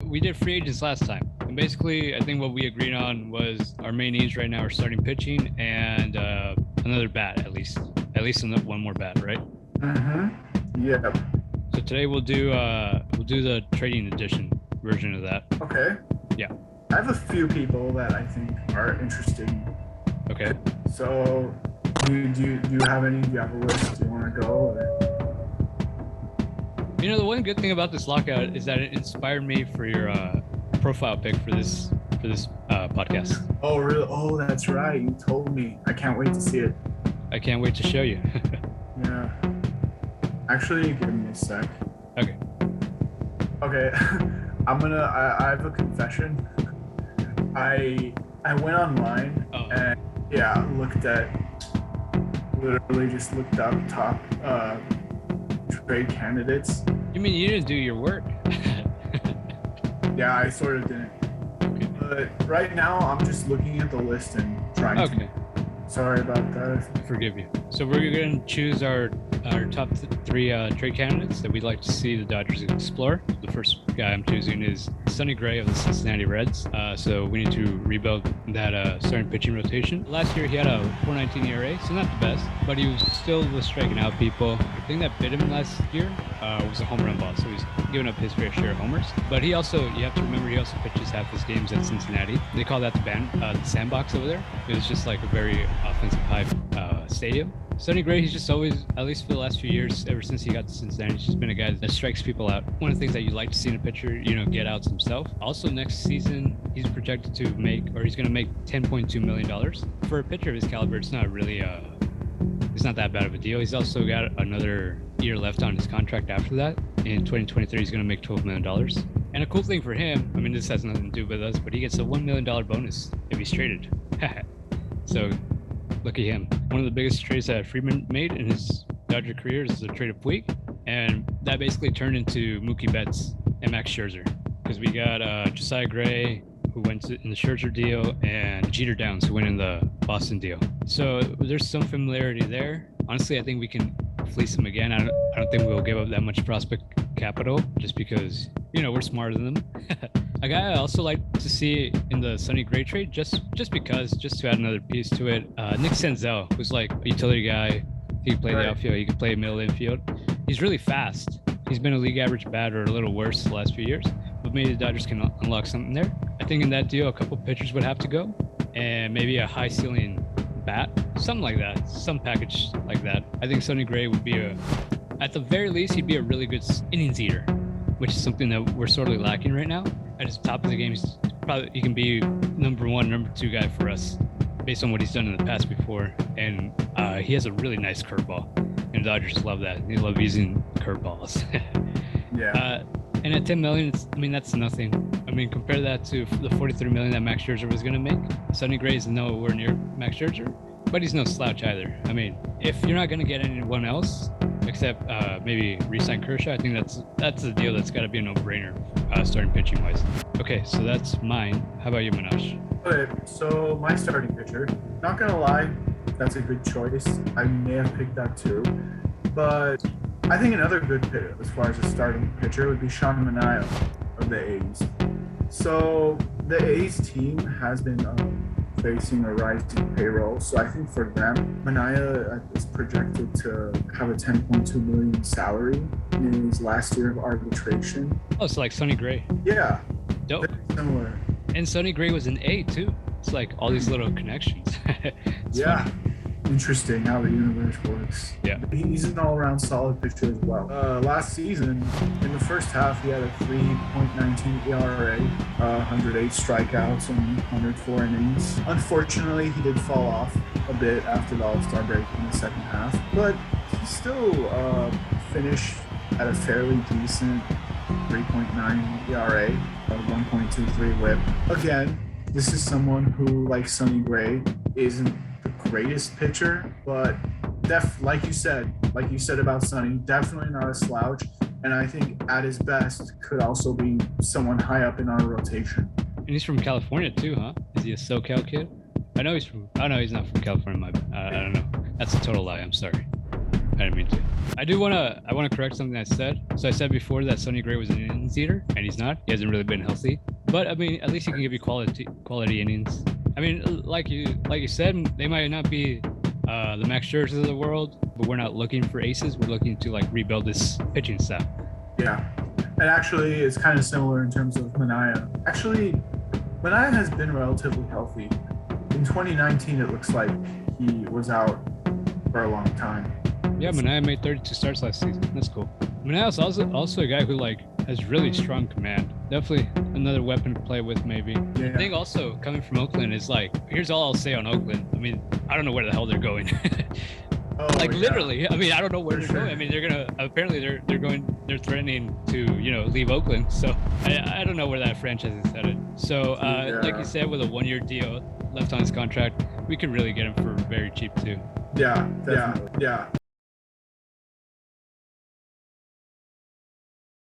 we did free agents last time. And basically, I think what we agreed on was our main needs right now are starting pitching and another bat, at least one more bat, right? Yeah. So today we'll do the trading edition version of that. Okay. Yeah. I have a few people that I think are interesting. Okay. So, do you have any? Do you have a list? Do you want to go? Or? You know, the one good thing about this lockout is that it inspired me for your profile pic for this podcast. Oh, really? Oh, that's right. You told me. I can't wait to see it. I can't wait to show you. Yeah. Actually, give me a sec. Okay. Okay. I have a confession. I went online and just looked up top trade candidates. You mean you didn't do your work? Yeah, I sort of didn't. Okay. But right now, I'm just looking at the list and trying to. Sorry about that. Forgive you. So we're going to choose our top three trade candidates that we'd like to see the Dodgers explore. The first guy I'm choosing is Sonny Gray of the Cincinnati Reds. So we need to rebuild that starting pitching rotation. Last year he had a 4.19 ERA, so not the best, but he was striking out people. The thing that bit him last year was a home run ball, so he's giving up his fair share of homers. But you have to remember, he also pitches half his games at Cincinnati. They call that the sandbox over there. It was just like a very offensive high stadium. Sonny Gray, he's just always, at least for the last few years, ever since he got to Cincinnati, he's just been a guy that strikes people out. One of the things that you like to see in a pitcher, get outs himself. Also, next season, he's projected to he's going to make $10.2 million. For a pitcher of his caliber, it's not really, it's not that bad of a deal. He's also got another year left on his contract after that. In 2023, he's going to make $12 million. And a cool thing for him, I mean, this has nothing to do with us, but he gets a $1 million bonus if he's traded. So, look at him. One of the biggest trades that Freeman made in his Dodger career is the trade of Puig, and that basically turned into Mookie Betts and Max Scherzer, because we got Josiah Gray, who went in the Scherzer deal, and Jeter Downs, who went in the Boston deal. So there's some familiarity there. Honestly, I think we can fleece him again. I don't think we'll give up that much prospect capital, just because we're smarter than them. A guy I also like to see in the Sonny Gray trade, just to add another piece to it, Nick Senzel, who's like a utility guy. He can play the outfield, he can play middle infield. He's really fast. He's been a league average batter, a little worse the last few years, but maybe the Dodgers can unlock something there. I think in that deal, a couple pitchers would have to go, and maybe a high ceiling bat, something like that, some package like that. I think Sonny Gray would be at the very least, he'd be a really good innings eater, which is something that we're sorely lacking right now. At his top of the game, he can be number one, number two guy for us based on what he's done in the past before. And he has a really nice curveball, and the Dodgers love that. They love using curveballs. Yeah. And at $10 million, that's nothing. I mean, compare that to the $43 million that Max Scherzer was going to make. Sonny Gray is nowhere near Max Scherzer, but he's no slouch either. I mean, if you're not going to get anyone else except maybe re-sign Kershaw, I think that's a deal that's got to be a no-brainer, starting pitching wise. Okay, so that's mine. How about you, Manash? Okay, so my starting pitcher, not gonna lie, that's a good choice. I may have picked that too, but I think another good pick as far as a starting pitcher would be Sean Manaea of the A's. So the A's team has been facing a rising payroll, so I think for them, Manaea is projected to have a $10.2 million salary in his last year of arbitration. Oh, it's like Sonny Gray. Yeah. Dope. Very similar. And Sonny Gray was an A too. It's like all these little connections. Yeah. Funny. Interesting how the universe works. Yeah. He's an all-around solid pitcher as well. Last season, in the first half, he had a 3.19 ERA, 108 strikeouts, and 104 innings. Unfortunately, he did fall off a bit after the All-Star break in the second half, but he still finished at a fairly decent 3.9 ERA, 1.23 WHIP. Again, this is someone who, like Sonny Gray, isn't the greatest pitcher, but like you said about Sonny, definitely not a slouch, and I think at his best could also be someone high up in our rotation. And he's from California too, huh? Is he a SoCal kid? I know he's not from California. I don't know. That's a total lie. I'm sorry. I didn't mean to. I wanna correct something I said. So I said before that Sonny Gray was an innings eater, and he's not. He hasn't really been healthy. But I mean, at least he can give you quality innings. I mean, like you said, they might not be the Max Scherzers of the world, but we're not looking for aces. We're looking to like rebuild this pitching staff. Yeah, and actually, it's kind of similar in terms of Manaea. Actually, Manaea has been relatively healthy. In 2019, it looks like he was out for a long time. Yeah, Manaea made 32 starts last season. That's cool. Manaea's also a guy who like has really strong command. Definitely another weapon to play with, maybe. Yeah. The thing also coming from Oakland is like, here's all I'll say on Oakland. I mean, I don't know where the hell they're going. Literally, I mean, I don't know where they're going. I mean, they're threatening to, leave Oakland. So I don't know where that franchise is headed. So like you said, with a 1-year deal left on his contract, we could really get him for very cheap too. Yeah, definitely. Yeah.